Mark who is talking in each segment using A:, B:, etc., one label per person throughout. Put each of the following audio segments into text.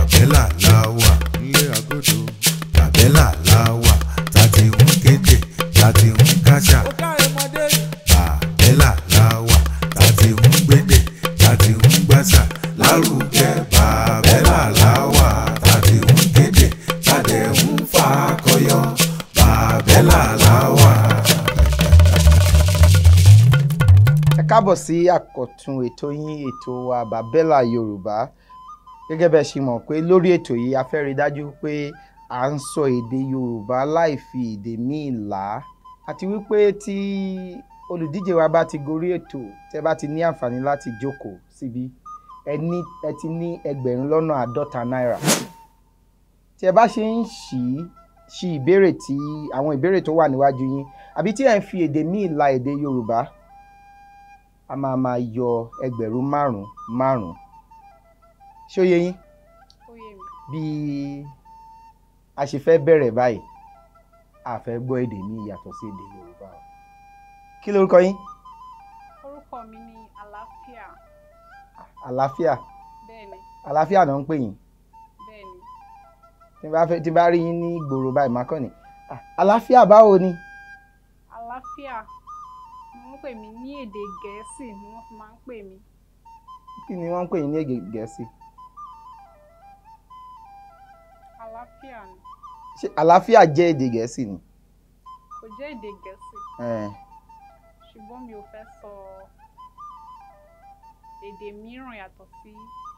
A: Bàbẹ́là láwà nílé àgọ́dọ̀. Bàbẹ́là láwà tàti ń kéde tàti ń káṣà. Bàbẹ́là láwà tàti ń gbédè tàti ń gbàṣà. Lárugẹ bàbẹ́là láwà tàti ń kéde tàti ń fàkọyọ. Bàbẹ́là láwà.
B: Ẹ káàbọ̀ sí àkọ́tún ètò yín ètò wa Bàbẹ́là Yorùbá. Gẹ́gẹ́ bẹ́ẹ̀ ṣe mọ̀ pé lórí ètò yìí a fẹ́ rí dájú pé à ń sọ èdè Yorùbá láì fi èdè míì là á, àti wípé tí olùdíje wa bá ti gorí ètò tẹ́ bá ti ní àǹfààní láti jókòó síbí ẹ ti ní 50 náírà. Tí ẹ bá ṣe ń ṣí ìbéèrè tí àwọn ìbéèrè tó wà níwájú yín àbí tí ẹ ń fi èdè míì là èdè Yorùbá, a máa yọ 5,000 ṣé ó yé yín?
C: Ó yé mi.
B: Bí a ṣe fẹ́ bẹ̀rẹ̀ báyìí a fẹ́ gbọ́ èdè míì yàtọ̀ sí èdè Yorùbá. Kí lorúkọ yín?
C: Orúkọ mi ni Àlàáfíà.
B: Àlàáfíà.
C: Bẹ́ẹ̀ni.
B: Àlàáfíà náà ń pè yín.
C: Bẹ́ẹ̀ni.
B: Tí bá rí yín ní ìgboro báyìí má kàn ní Àlàáfíà báwo ni?
C: Àlàáfíà ni wọ́n pè mí ní èdè Gẹ̀ẹ́sì ni wọ́n fi máa ń pè mí.
B: Kí ni wọ́n ń pè yín ní èdè Gẹ̀ẹ́sì?
C: Àlàáfíà ni.
B: Ṣé àlàáfíà jẹ́ èdè Gẹ̀ẹ́sì ni?
C: Kò jẹ́ èdè Gẹ̀ẹ́sì. Ṣùgbọ́n mi ò fẹ́ sọ èdè mìíràn yàtọ̀ sí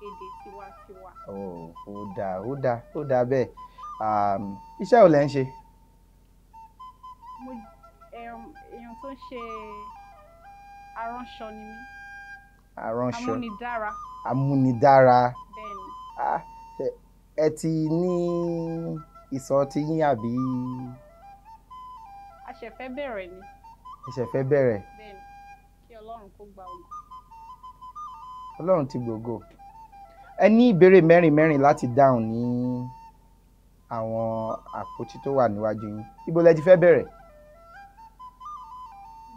C: èdè tiwantiwa.
B: Ó dáa bẹ́ẹ̀. Iṣẹ́ wo lẹ ń ṣe?
C: Èèyàn tó ń ṣe aránṣọ ni mí.
B: Aránṣọ.
C: Amúnidára.
B: Amúnidára.
C: Bẹ́ẹ̀ni.
B: Ẹ ti ní ìsọ̀ ti yín àbí?
C: A ṣẹ̀ fẹ́ bẹ̀rẹ̀ ni.
B: Ẹ ṣẹ̀ fẹ́ bẹ̀rẹ̀.
C: Bẹ́ẹ̀ni. Kí Ọlọ́run kó gba ògo.
B: Ọlọ́run ti gbògo. Ẹ ní ìbéèrè mẹ́rin láti dáhùn ní àwọn àpótí tó wà níwájú yín. Ibo lẹ ti fẹ́ bẹ̀rẹ̀?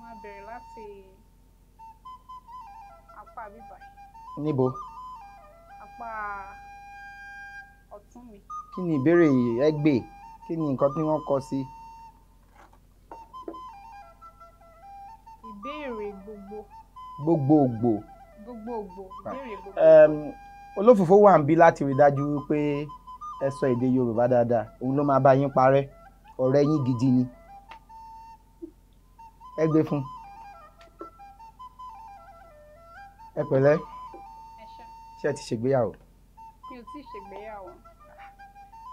C: Máa bẹ̀rẹ̀ láti apá bíbá.
B: Níbo?
C: Apá ọ̀tún mi.
B: Kí ni ìbéèrè ẹ gbé? Kí ni nǹkan tí wọ́n kọ sí?
C: Ìbéèrè gbogbo.
B: Gbogbogbò.
C: Gbogbogbò. Ìbéèrè gbogbo.
B: Olófòfó wà ń bí láti rí dájú wípé ẹ sọ èdè Yorùbá dáadáa. Òun ló máa bá yín parẹ́. Ọ̀rẹ́ yín gidi ni. Ẹ gbé fún. Ẹ pẹ̀lẹ́.
C: Ẹ ṣé.
B: Ṣé ẹ ti ṣègbéyàwó?
C: Mi ò tí ì ṣègbéyàwó.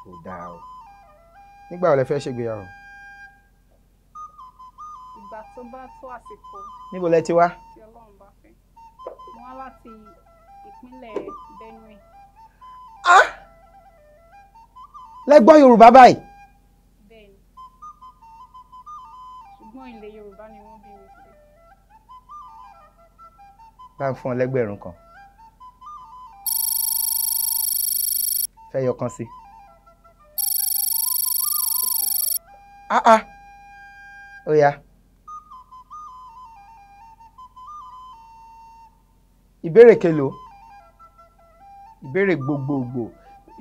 B: Kò dáa o. Nígbà wo lẹ fẹ́ ṣègbéyàwó?
C: Ìgbà tó bá tó àsìkò.
B: Níbo lẹ ti wá?
C: Tí Ọlọ́run bá fẹ́. Mo wá láti ìpínlẹ̀ Benue.
B: Lẹ gbọ́ Yorùbá báyìí?
C: Bẹ́ẹ̀ni. Ṣùgbọ́n ilẹ̀ Yorùbá ni wọ́n bí mi sí.
B: Bá ń fún ọ lẹ́gbẹ̀rún kan. Fẹ́ yọkan sí. Ó yá. Ìbéèrè kélòó? Ìbéèrè gbogbogbò.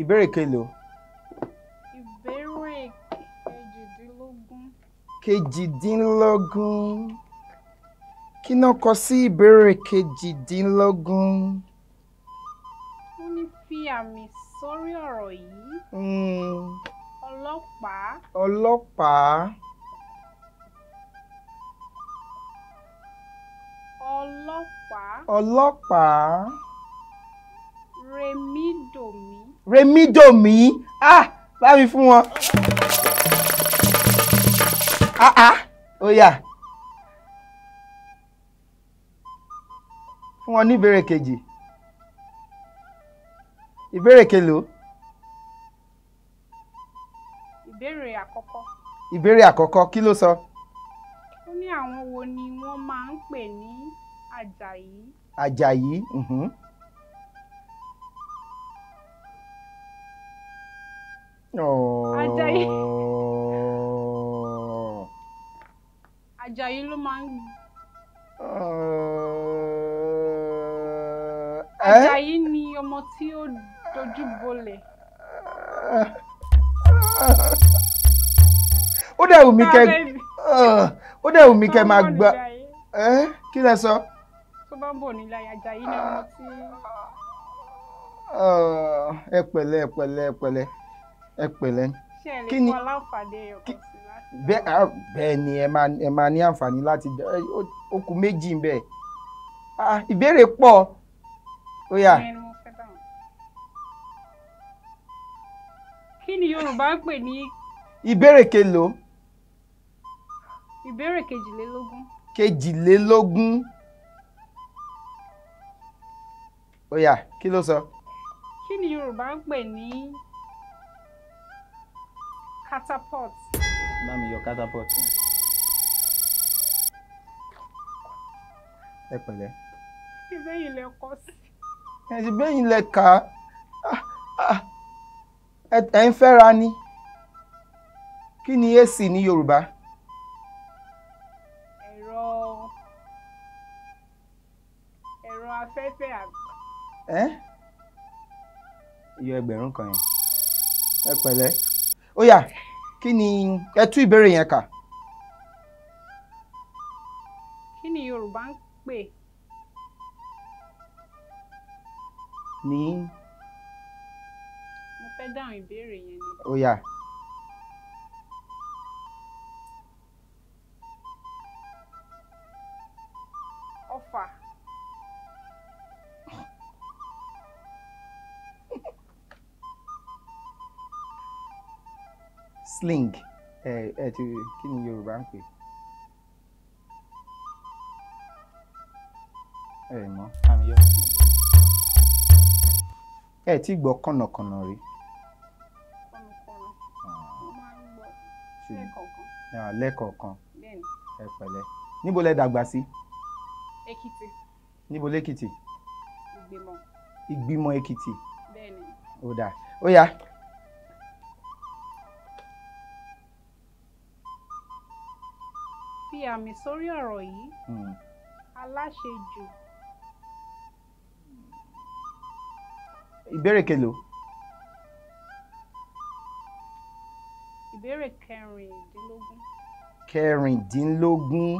B: Ìbéèrè kélòó?
C: Ìbéèrè kejìdínlógún.
B: Kejìdínlógún. Kí náà kọ sí ìbéèrè kejìdínlógún?
C: Ó ní fi àmì sórí ọ̀rọ̀ yìí. Ọlọ́pàá.
B: Ọlọ́pàá.
C: Ọlọ́pàá.
B: Ọlọ́pàá.
C: Rèmídòmí.
B: Rèmídòmí. Bá mi fún wọn. Ó yá. Fún wọn ní ìbéèrè kejì. Ìbéèrè kélòó?
C: Ìbéèrè àkọ́kọ́.
B: Ìbéèrè àkọ́kọ́ kí ló sọ?
C: Ó ní àwọn wo ni wọ́n máa ń pè ní Àjàyí?
B: Àjàyí.
C: Àjàyí. Àjàyí ló máa ń. Àjàyí ni ọmọ tí ó dojú bolẹ̀.
B: ó dẹ̀ wù mí kẹ́
C: Baby.
B: ó dẹ̀ wù mí kẹ́
C: Tó
B: máa
C: ń bọ̀
B: gbà
C: nílé ayé.
B: kí lẹ sọ.
C: Tó bá ń bọ̀ nílé ayé Àjàyí ni ọmọ tí
B: ẹ pẹ̀lẹ́ ẹ pẹ̀lẹ́ ẹ pẹ̀lẹ́ ẹ pẹ̀lẹ́.
C: ṣe lè
B: Kí ni-
C: fún aláǹfààní ẹ̀yọ̀kan sí láti.
B: bẹ́ẹ̀ ni ẹ máa ní àǹfààní láti ó kù méjì ń bẹ. Ìbéèrè pọ̀ ó yá.
C: Ìyẹn ni mo fẹ́ dáhùn. Kí ni Yorùbá ń pè ní
B: Ìbéèrè kelòó?
C: ìbéèrè kejìlélógún?
B: 22. ó yá kí ló sọ.
C: Kí ni Yorùbá ń pè ní catapult?
B: bá mi yọ catapult yẹn. ẹ pẹ̀lẹ́.
C: Ìbéyìn lẹ kọ sí.
B: ẹ ti bẹ́yìn lẹ kà á ẹ ń fẹ́ra ni. kí ni AC ní Yorùbá?
C: Ẹ̀rọ afẹ́fẹ́ àbí?
B: Iyọ ẹgbẹ̀rún kan yẹn. ẹ pẹ̀lẹ́. ó yá kí ni ẹ tú ìbéèrè yẹn kà.
C: Kí ni Yorùbá ń pè
B: ní
C: mo fẹ́ dáhùn ìbéèrè yẹn ni.
B: ó yá.
C: Ọfà.
B: Sling ti kí ni Yorùbá ń pè. Mọ̀ àmì yọ. ẹ ti gbọ́ kànnàkànnà rí.
C: Kọ̀nùkọ̀nù. Mo máa ń gbọ́ lẹ́ẹ̀kọ̀ọ̀kan.
B: lẹ́ẹ̀kọ̀ọ̀kan.
C: Bẹ́ẹ̀ni.
B: ẹ pẹ̀lẹ́. níbo lẹ dàgbà sí?
C: Èkìtì.
B: níbo lẹ́kìtì?
C: Ìgbìmọ̀.
B: Ìgbìmọ̀ Èkìtì.
C: Bẹ́ẹ̀ni.
B: ó dáa ó yá.
C: Fi àmì sórí ọ̀rọ̀ yìí. Aláṣejù.
B: ìbéèrè kelòó?
C: Ìbéèrè kẹrìndínlógún.
B: 16.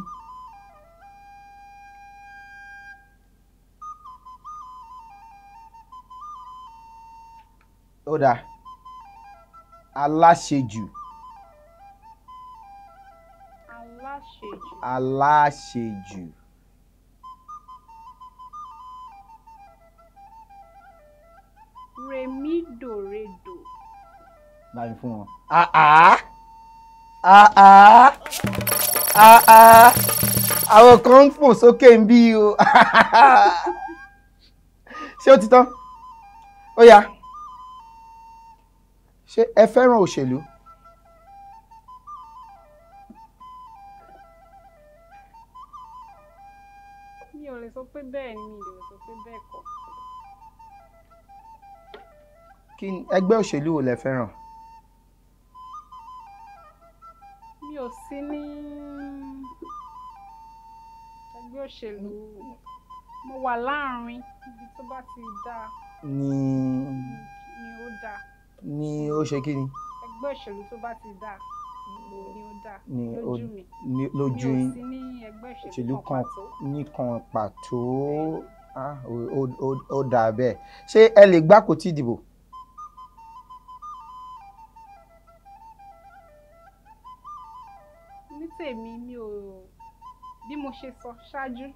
B: ó dáa. Aláṣejù.
C: Aláṣejù.
B: Aláṣejù.
C: Rèmídòrèdò.
B: báyìí fún wọn. àwọn kan ń fò sókè ń bí o. ṣé ó ti tán? ó yá. ṣé ẹ fẹ́ràn òṣèlú?
C: Mi ò lè sọ pé bẹ́ẹ̀ ni, mi ò lè sọ pé bẹ́ẹ̀ kọ́.
B: kí ni ẹgbẹ́ òṣèlú wo lẹ fẹ́ràn?
C: Mi ò sí ní ẹgbẹ́ òṣèlú. Mo wà láàrin ibi tó bá ti dáa ni ó dáa.
B: ni ó ṣe kí ni?
C: Ẹgbẹ́ òṣèlú tó bá ti dáa ni ó dáa lójú mi.
B: lójú
C: Mi ò sí ní ẹgbẹ́ òṣèlú kan pàtó.
B: nìkan pàtó. ó dáa bẹ́ẹ̀. ṣé ẹ lè gbá kò tí ì dìbò?
C: Ní tèmi mi ò, bí mo ṣe sọ ṣáájú,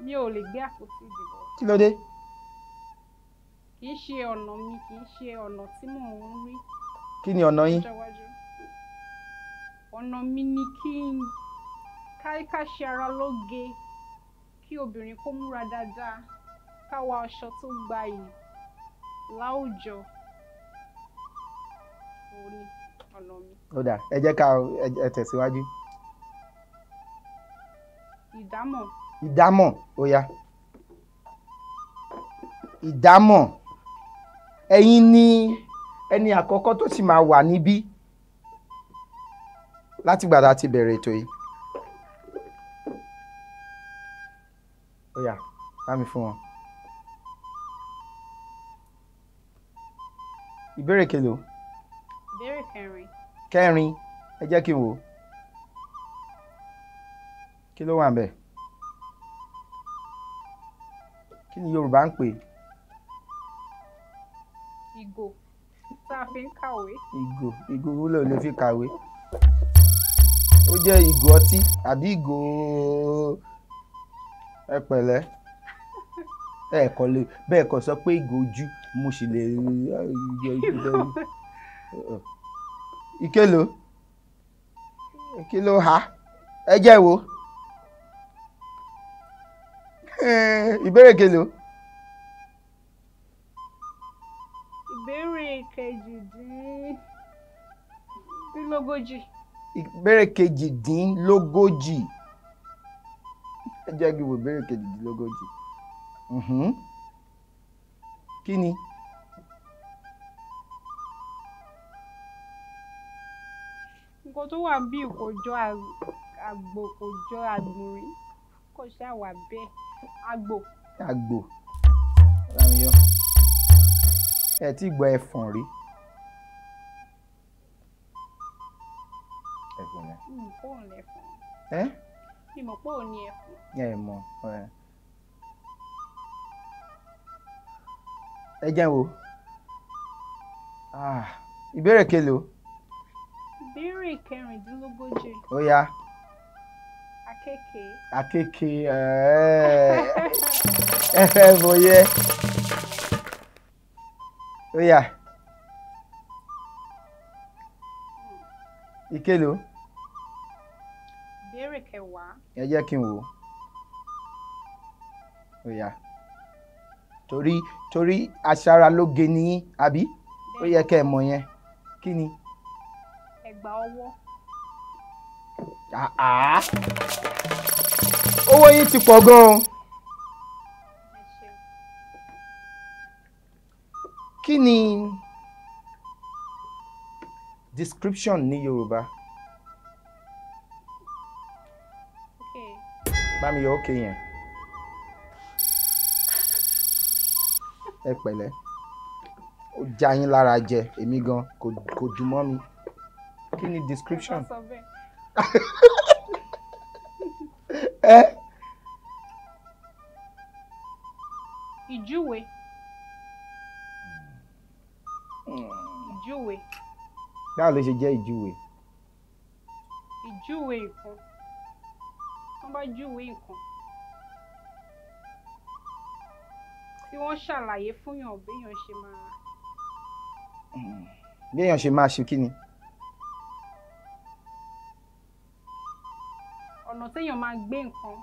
C: mi ò lè gbé àpótí ìdìbò.
B: kí ló dé?
C: Kì í ṣe ọ̀nà mi, kì í ṣe ọ̀nà tí mò ń rí.
B: kí ni ọ̀nà yín?
C: lọ́jọ́ iwájú. Ọ̀nà mi ni kí n ká ṣe ara lóge, kí obìnrin kó múra dáadáa, ká wọ aṣọ tó gbayì láwùjọ. Òun ni ọ̀nà mi.
B: ó dáa ẹ jẹ́ ká ẹ tẹ̀síwájú.
C: Ìdámọ̀.
B: Ìdámọ̀ ó yá. Ìdámọ̀ ẹ̀yin ni ẹni àkọ́kọ́ tó sì máa wà níbí látìgbà tá a ti bẹ̀rẹ̀ ètò yìí. ó yá bá mi fún wọn. ìbéèrè kelo.
C: Ìbéèrè kẹrin.
B: Kẹrin, ẹ jẹ́ kí n wò. Kí ló wà ńbẹ̀? Kí ni Yorùbá ń pè?
C: Ìgò tá a fi ń kàwé.
B: Ìgò wúlò lè fi kàwé. Ó jẹ́ ìgò ọtí àbí ìgò ẹ pẹ̀lẹ́. Bẹ́ẹ̀ kọ́ sọ pé ìgò ojú mo sì lè ìkélò. Kí ló há? Ẹ jẹ́ wo. Ìbéèrè kelo.
C: Ìbéèrè kejìdínlógójì.
B: Ìbéèrè kejìdínlógójì. Ẹ jẹ́ kí n wo ìbéèrè kejìdínlógójì. Kí ni?
C: Nǹkan tó wà bí kò jọ àgbò, kò jọ àgbọ̀nrín, kò ṣáà wà bẹ́ẹ̀. Àgbò.
B: Lámiyọ. Ẹ ti gbọ́ ẹfọ̀n rí? Ẹ̀gbọ́n yẹn.
C: Mi mọ̀ pé òun lẹ̀fọ̀n. Mi mọ̀ pé òun ni ẹ̀fọ̀n.
B: Ẹ mọ̀. Ẹ jẹ́ wo. Ìbéèrè kelo.
C: Ìbéèrè kẹrìndínlógójì.
B: Ó yá. Àkekè. Mo yẹ. Ó yá. Ìkélò.
C: Ìbéèrè kẹwàá.
B: Ẹ jẹ́ kí n wò. Ó yá. Torí aṣaralóge ni yín, àbí? Ó yẹ kẹ́ ẹ mọ̀ yẹn. Kí ni?
C: Ẹ̀gbà ọwọ́.
B: Owó yín ti pọ̀ gan-an. Kí ni description ní Yorùbá? Bá mi yọ ókè yẹn. Ẹ pẹ̀lẹ́. Ó já yín lára jẹ, èmi gan kò dùn mọ́ mi. Kí ni description?
C: Ìjúwe.
B: Báwo ló ṣe jẹ́ ìjúwe?
C: Ìjúwe nǹkan. Wọ́n bá júwe nǹkan. Tí wọ́n ṣàlàyé fúnyàn béèyàn ṣe máa.
B: Béèyàn ṣe máa ṣe kí ni?
C: Ọ̀nà téèyàn máa gbé nǹkan.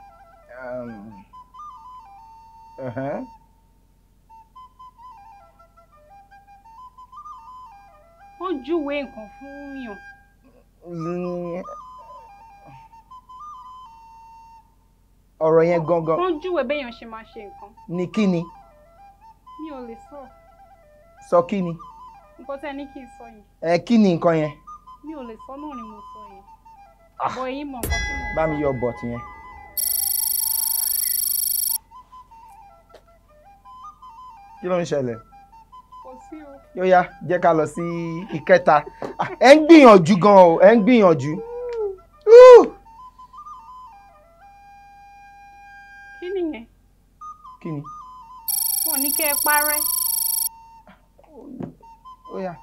C: Wọ́n júwe nǹkan fún yàn.
B: Ọ̀rọ̀ yẹn gangan.
C: Wọ́n júwe béèyàn ṣe máa ṣe nǹkan.
B: Ní kí ni?
C: Mi ò lè sọ.
B: Sọ kí ni?
C: Nǹkan tẹ́ ní kí n sọ yẹn.
B: Kí ni nǹkan yẹn?
C: Mi ò lè sọ náà ni mo sọ yẹn. Bọ̀ èyí mọ̀ nǹkan tí mo sọ.
B: Bá mi yọ bọ̀tì yẹn. Kí ló ń ṣẹlẹ̀?
C: Kò sí o.
B: Yóò yá, jẹ́ ká lọ sí ìkẹta. Ẹ ń gbìyànjú gan o, ẹ ń gbìyànjú.
C: Kí nìyẹn?
B: Kí ni?
C: Wọ́n ní kẹ́ ẹ parẹ́.
B: Ó yá.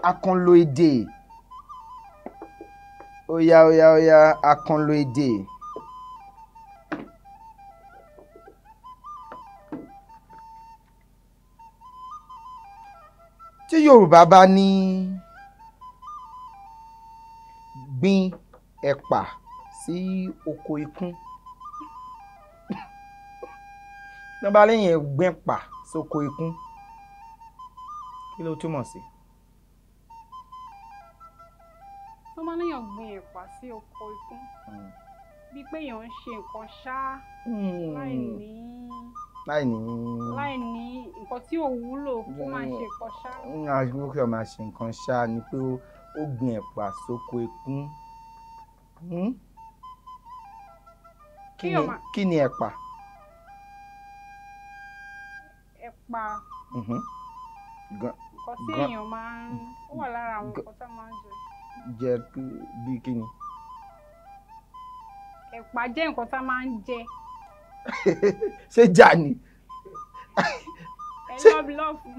C: Àkànlò èdè.
B: Ó yá, àkànlò èdè. Tí Yorùbá bá ní gbin ẹ̀pà sí oko ikún, tí wọ́n bá léyìn gbin ẹ̀pà sóko ikún, kí ló túmọ̀ sí?
C: Wọ́n máa léyàn gbin ẹ̀pà sí oko ikún. Bíi pé èèyàn ń ṣe nǹkan ṣá láì ní nǹkan tí ò wúlò kó máa ṣe nǹkan ṣá.
B: Àgbẹ̀kọ̀ máa ṣe nǹkan ṣá ni pé ó gbin ẹ̀pà sóko ikún. Kí ni ẹ̀pà?
C: ẹ̀pà. Nǹkan tí èèyàn máa ń ó wà lára àwọn nǹkan tá máa ń jẹ.
B: Jẹ bí kíni?
C: Ẹ̀pà jẹ́ nǹkan tá máa ń jẹ.
B: Ṣé jà ni?
C: Ẹ lọ́ọ̀fù.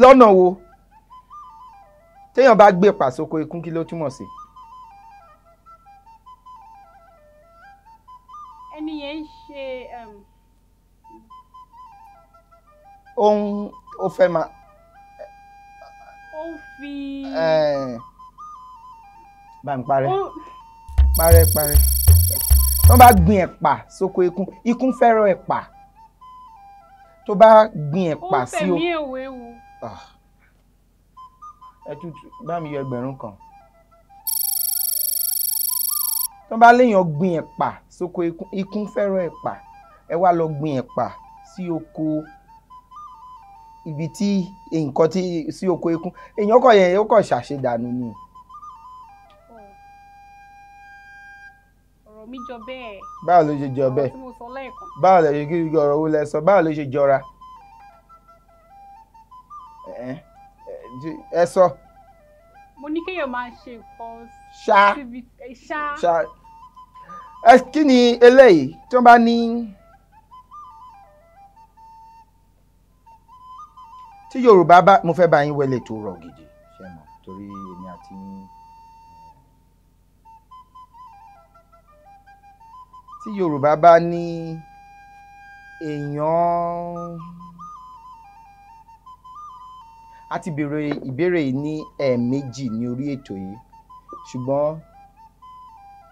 B: Lọ́nà wo? Téèyàn bá gbé ẹ̀pà sóko ikún kí ló túmọ̀ sí?
C: Ẹni yẹn ń ṣe
B: ó fẹ́ máa.
C: Ó fi.
B: Bá ń parẹ́. Tó bá gbin ẹ̀pà sóko ikún fẹ́ràn ẹ̀pà. Tó bá gbin ẹ̀pà sí o.
C: Ó fẹ̀mí èwe wu.
B: Ẹ tútù bá mi yọ 1000 kan. Tó bá léèyàn gbin ẹ̀pà sóko ikún fẹ́ràn ẹ̀pà. Ẹ wá lọ gbin ẹ̀pà sí oko ibi tí nǹkan tí sí oko ikún. Èèyàn kọ̀ yẹn ó kọ̀ ṣàṣedànù ni.
C: Ọ̀rọ̀ mi jọ bẹ́ẹ̀.
B: Báwo ló ṣe jọ bẹ́ẹ̀?
C: Ọ̀rọ̀ tí mo sọ lẹ́ẹ̀kan.
B: Báwo lè ṣe kí ọ̀rọ̀ wo lẹ sọ? Báwo ló ṣe jọra? Ẹ sọ.
C: Mo ní kéèyàn máa ṣe nǹkan.
B: Ṣá. Kí ni eléyìí tí wọ́n bá ní tí Yorùbá bá mo fẹ́ bá yín wẹ́lẹ̀ tó rọ̀ gidi ṣe mọ̀ torí èmi àti tí Yorùbá bá ní èèyàn a ti béèrè ìbéèrè yìí ní ẹ̀ẹ̀mejì ní orí ètò yìí ṣùgbọ́n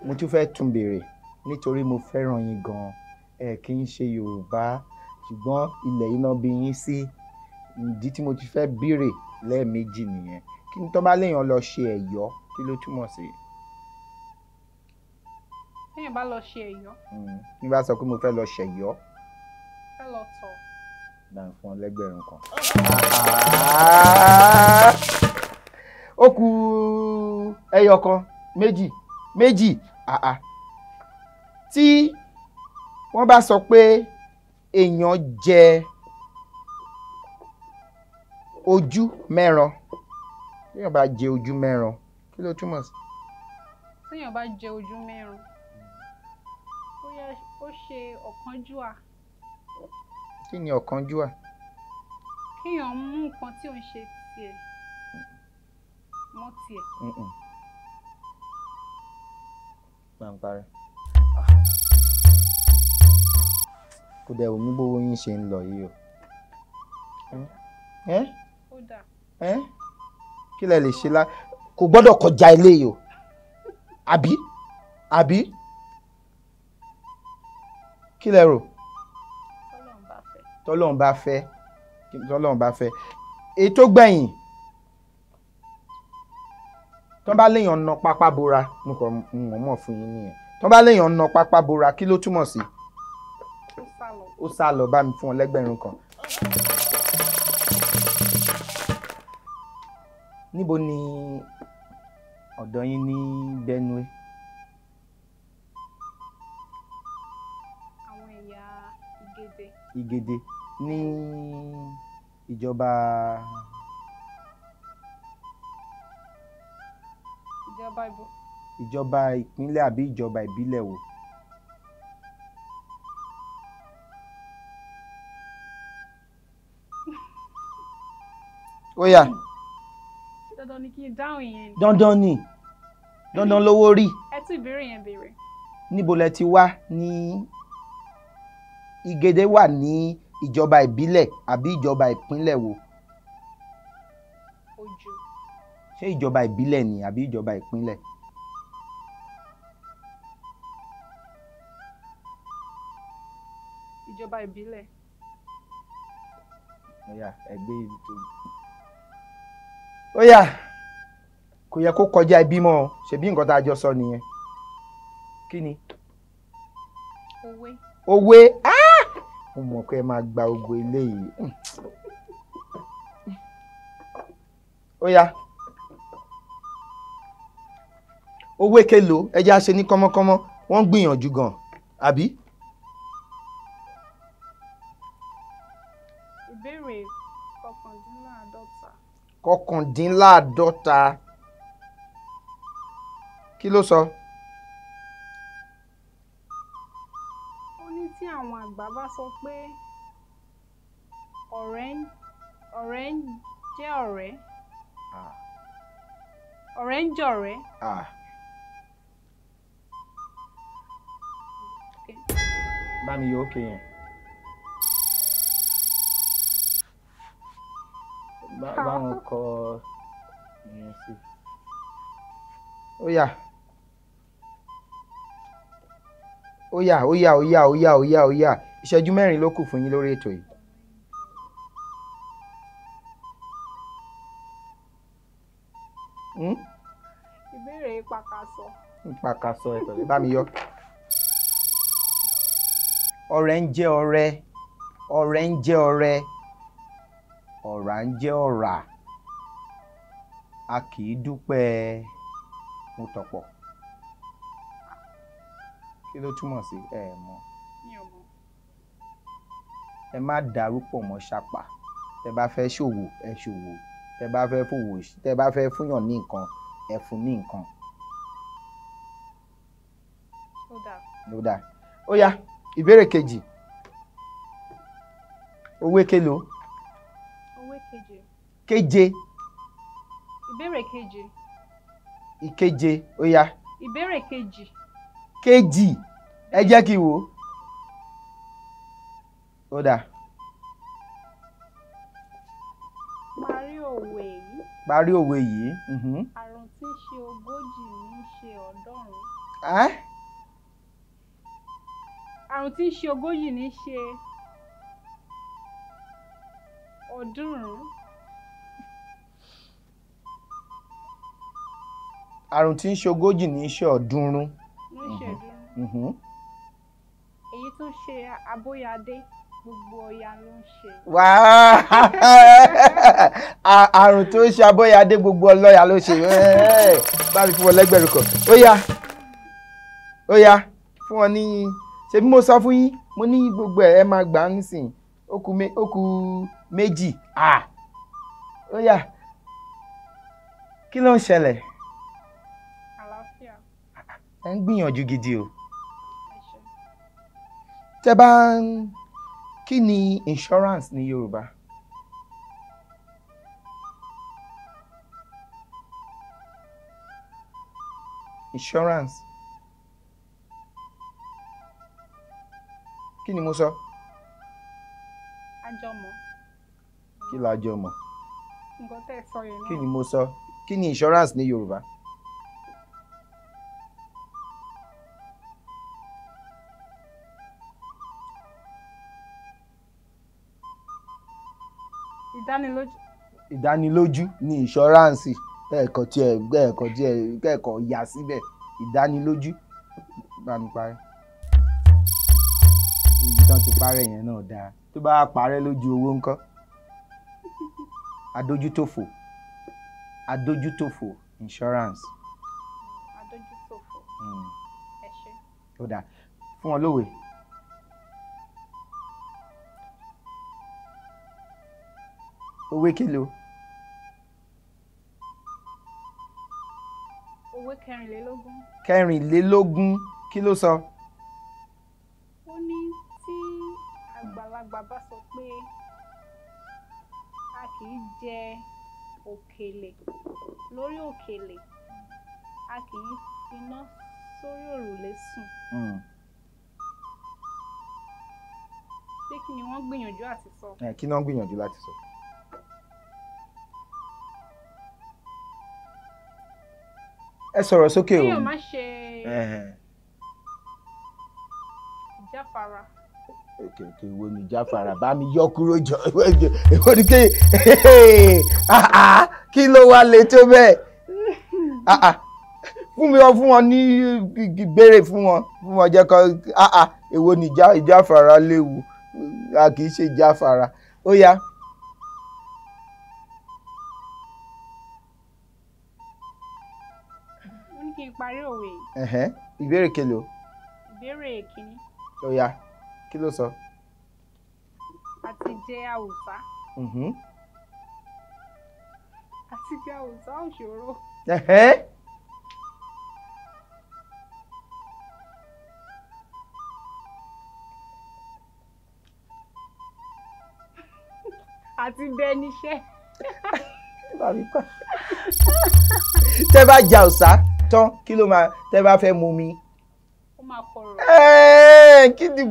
B: mo tún fẹ́ tún béèrè nítorí mo fẹ́ràn yín gan-an kì í ṣe Yorùbá ṣùgbọ́n ilẹ̀ yìí náà bí yín sí ìdí tí mo ti fẹ́ béèrè lẹ́ẹ̀mejì nìyẹn kí ni tó bá léèyàn lọ ṣe ẹ̀yọ́ kí ló túmọ̀ sí?
C: Téèyàn bá lọ ṣe ẹ̀yọ́.
B: Ní bá sọ pé mo fẹ́ lọ ṣẹ̀yọ́.
C: Fẹ́ lọ tọ̀.
B: Dà fún 1000 kan. Ó kù ẹyọ kan méjì tí wọ́n bá sọ pé èèyàn jẹ ojú mẹ́ran téèyàn bá jẹ ojú mẹ́ran kí ló túmọ̀ sí?
C: Téèyàn bá jẹ ojú mẹ́ran ó ṣe ọ̀kánjúà.
B: Kí ni ọ̀kánjúà?
C: Kéèyàn mú nǹkan tí ò ń ṣe tiẹ̀ mọ́ tiẹ̀.
B: Parẹ́. Kò dẹ̀ omi bówó yín ṣe ń lọ yìí o.
C: Ó dà.
B: Kí lẹ lè ṣe kò gbọ́dọ̀ kọjá eléyìí o. Àbí? Kí lẹ rò? Tọ́lọ́run bá fẹ́. Èyí tó gbẹ̀yìn tọ́ bá léèyàn na pápá bora mo kàn mọ̀ fún yín nìyẹn tọ́ bá léèyàn na pápá bora kí ló túmọ̀ sí? Ó sá lọ bá mi fún ọ 1000 kan. Níbo ni ọ̀dọ̀ yín ní Benue?
C: Àwọn ẹ̀yà
B: Ìgèdè ní ìjọba
C: ibo?
B: Ìjọba ìpínlẹ̀ àbí ìjọba ìbílẹ̀ wo? Ó yá.
C: Dandan ni kí n dáhùn yẹn.
B: Dandan lówó rí.
C: Ẹ tún ìbéèrè yẹn béèrè.
B: Níbo lẹ ti wá ní Ìgèdè wà ní ìjọba ìbílẹ̀ àbí ìjọba ìpínlẹ̀ wo?
C: Ojú.
B: Ṣé ìjọba ìbílẹ̀ ni àbí ìjọba ìpínlẹ̀?
C: Ìjọba ìbílẹ̀.
B: Ó yá ẹgbẹ́ ìtò. Ó yá kò yẹ kó kọjá ìbímọ ṣebí nǹkan tá a jọ sọ nìyẹn. Kí ni? Òwe. Mo mọ̀ pé ẹ máa gba ògo eléyìí. Ó yá. Òwe kelo ẹja ṣe ní kọ́mọ́kọ́mọ́ wọ́n gbìyànjú gan àbí?
C: ìbéèrè kọkàndínláàádọ́ta.
B: Kọkàndínláàádọ́ta. Kí ló sọ?
C: Ó ní tí àwọn àgbà bá sọ pé ọ̀rẹ́ ń jẹ́ ọ̀rẹ́. Ọ̀rẹ́ ń jọ̀rẹ́.
B: Bá mi yọ òkè yẹn. Báwọn kọ ìyẹn sí. Ó yá. Ìṣẹ́jú mẹ́rin ló kù fún yín lórí ètò yìí.
C: Ìbéèrè ìpàkàsọ.
B: Ìpàkàsọ ẹ̀tọ́ bá mi yọ. Ọ̀rẹ́ ń jẹ́ ọ̀rẹ́. Ọ̀rẹ́ ń jẹ́ ọ̀rẹ́. Ọ̀rá ń jẹ́ ọ̀rà. A kì í dúpẹ́ mo tọ̀pọ̀. Kí ló túmọ̀ sí? Ẹ mọ̀.
C: Mi ò mọ̀.
B: Ẹ má dàrúpọ̀ mọ́ ṣàpà. Tẹ bá fẹ́ ṣòwò ẹ ṣòwò. Tẹ bá fẹ́ fòwò tẹ bá fẹ́ fúnyàn ní nǹkan ẹ fún ní nǹkan. Ó dáa. Ó yá ìbéèrè kejì. Òwe kélòó?
C: Òwe keje.
B: Keje.
C: Ìbéèrè keje.
B: Ìkeje. Ó yá.
C: Ìbéèrè kejì.
B: Kejì. Ẹ jẹ́ kí n wò. Ó dáa.
C: Parí òwe yìí.
B: Parí òwe yìí.
C: Àrùn tí ń ṣe ogójì ní í ṣe ọ̀ọ́dúnrún. Àrùn tí ń ṣe ogójì ní í ṣe ọ̀ọ́dúnrún.
B: Àrùn tí ń ṣe ogójì ní í ṣe ọ̀ọ́dúnrún.
C: Èyí tó ń ṣe abóyadé gbogbo ọya ló ń ṣe.
B: Àrùn tó ń ṣe abóyadé gbogbo ọlọ́ya ló ṣe. Bá mi fún wọn lẹ́gbẹ̀rún kan. Ó yá fún wọn ní ṣe bí mo sọ fún yín mo ní gbogbo ẹ máa gbà á nísìnyí ó kù méjì. Ó yá kí ló ń ṣẹlẹ̀?
C: Àlàáfíà.
B: Ẹ ń gbìyànjú gidi o. Tẹ́ bá ń kí ni insurance ní Yorùbá? Insurance. Kí ni mo sọ?
C: Àjọmọ̀.
B: Kí la jọ mọ̀?
C: Nǹkan tẹ́ ẹ sọ yẹn náà.
B: Kí ni mo sọ? Kí ni insurance ní Yorùbá?
C: Ìdánilójú.
B: Ìdánilójú ni insurance. Kẹ́ẹ̀kọ́ yà síbẹ̀. Ìdánilójú. Bá mi parí. Ibi tán ti parẹ́ yẹn náà dáa. Tó bá parẹ́ lójú owó ńkọ́? Adójútòfò. Adójútòfò insurance.
C: Adójútòfò. Ẹ ṣé.
B: Ó dáa. Fún wọn lówe. Òwe kélòó?
C: Òwe kẹrìnlélógún.
B: Kẹrìnlélógún. Kí ló sọ?
C: Ó ní tí àgbàlagbà bá sọ pé a kì í jẹ òkèlè lórí òkèlè a kì í finá sórí òrùlé sùn. Pé kí ni wọ́n gbìyànjú àti sọ?
B: Kí ni wọ́n gbìyànjú láti sọ? Ẹ sọ̀rọ̀ sókè o.
C: Kí o má ṣe ìjáfara.
B: Wo ni ìjáfara? Bá mi yọ kúrò jọ. Èwo ni kí ló wá le tó bẹ́ẹ̀? Fún wọn ní ìbéèrè fún wọn jẹ́ kọ́. Èwo ni ìjáfara léwu? A kì í ṣe ìjáfara. Ó yá.
C: Kí n parí òwe yìí.
B: Ìbéèrè kélòó?
C: Ìbéèrè kìíní.
B: Ó yá kí ló sọ?
C: Àti jẹ́ Haúsá. Àti jẹ́ Haúsá ò ṣòro. Àti bẹ́ẹ̀ níṣẹ́.
B: Tẹ́ bá jẹ Haúsá tán kí ló máa tẹ́ bá fẹ́ mu mi.
C: Ó máa kọ̀rọ̀.
B: Kí ni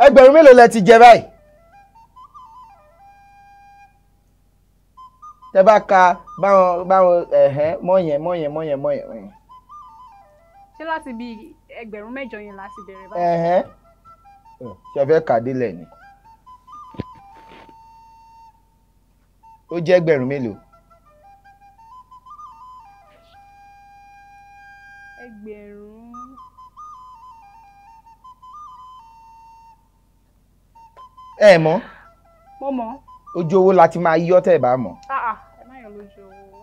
B: ẹgbẹ̀rún mélòó lẹ ti jẹ báyìí? Tẹ́ bá ka báwọn mọ́ yẹn.
C: Ṣé láti bí ẹgbẹ̀rún mẹ́jọ yẹn láti bẹ̀rẹ̀ báyìí?
B: Ṣé ẹ fẹ́ kà délẹ̀ ni? Ó jẹ́ ẹgbẹ̀rún mélòó?
C: Ẹgbẹ̀rún.
B: Ẹ mọ̀?
C: Mo mọ̀.
B: Ojú owó la ti máa yọ tẹ́ ẹ bá mọ̀.
C: Ẹ má yọ lójú owó.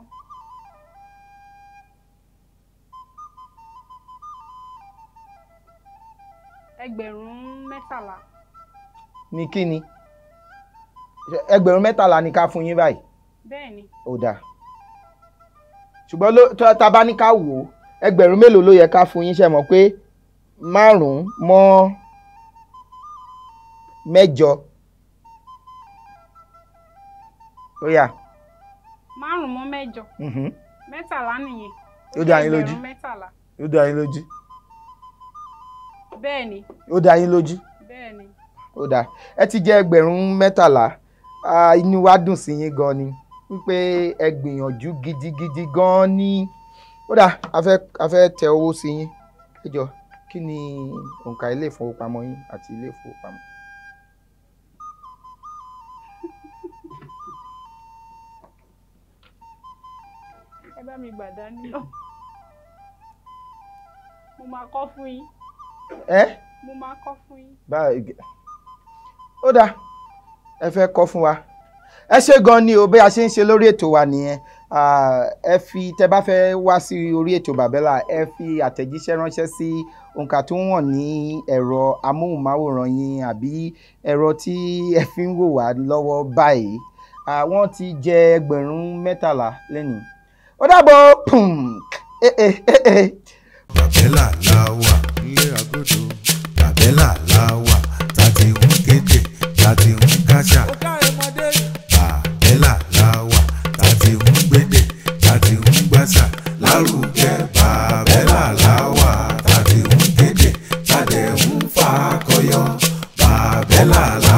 C: Ẹgbẹ̀rún mẹ́tàlá.
B: Ní kí ni? Ẹgbẹ̀rún mẹ́tàlá ni ká fún yín báyìí.
C: Bẹ́ẹ̀ni.
B: Ó dáa. Ṣùgbọ́n tá bá ní ká wò ó, ẹgbẹ̀rún mélòó ló yẹ ká fún yín, ṣe mọ̀ pé 5 mọ́ 8. Ó yá.
C: 5 mọ́ 8. Mẹ́tàlá nìyẹn.
B: Ó dá yín lójú.
C: Ẹgbẹ̀rún mẹ́tàlá.
B: Ó dá yín lójú.
C: Bẹ́ẹ̀ni.
B: Ó dá yín lójú.
C: Bẹ́ẹ̀ni.
B: Ó dáa. Ẹ ti jẹ ẹgbẹ̀rún mẹ́tàlá. Inú wa dùn sí yín gan ni wípé ẹ gbìyànjú gidigidi gan ni. Ó dáa, a fẹ́ tẹ owó sí yín. Ẹ jọ̀ọ́, kí ni òǹkà ilé ìfowópamọ́ yín àti ilé ìfowópamọ́?
C: Ẹ bá mi gbàdá nínú. Mo máa kọ́ fún yín. Mo máa kọ́ fún yín.
B: Báyìí. Ó dáa, ẹ fẹ́ kọ́ fún wa. Ẹ ṣé gan ni o, bí a ṣe ń ṣe lórí ètò wa nìyẹn. Ẹ fi tẹ́ bá fẹ́ wá sí orí ètò Bàbẹ́là, ẹ fi àtẹ̀jíṣẹ́ ránṣẹ́ sí òǹkà tó wọ̀n ní ẹ̀rọ amóhùnmáwòrán yín àbí ẹ̀rọ tí ẹ fi ń wò wá lọ́wọ́ báyìí. Wọ́n ti jẹ ẹgbẹ̀rún mẹ́tàlá lẹ́nu. Ó dàbọ̀.
A: Bàbẹ́là la wà nílé àgọ́dọ̀. Bàbẹ́là la wà tàti ń kéde tàti ń káṣà. Bàbẹ́là la wà tàti ń gbédè tàti ń gbàṣà lárugẹ. Bàbẹ́là la wà tàti ń kéde tàti ń fàkọyọ. Bàbẹ́là la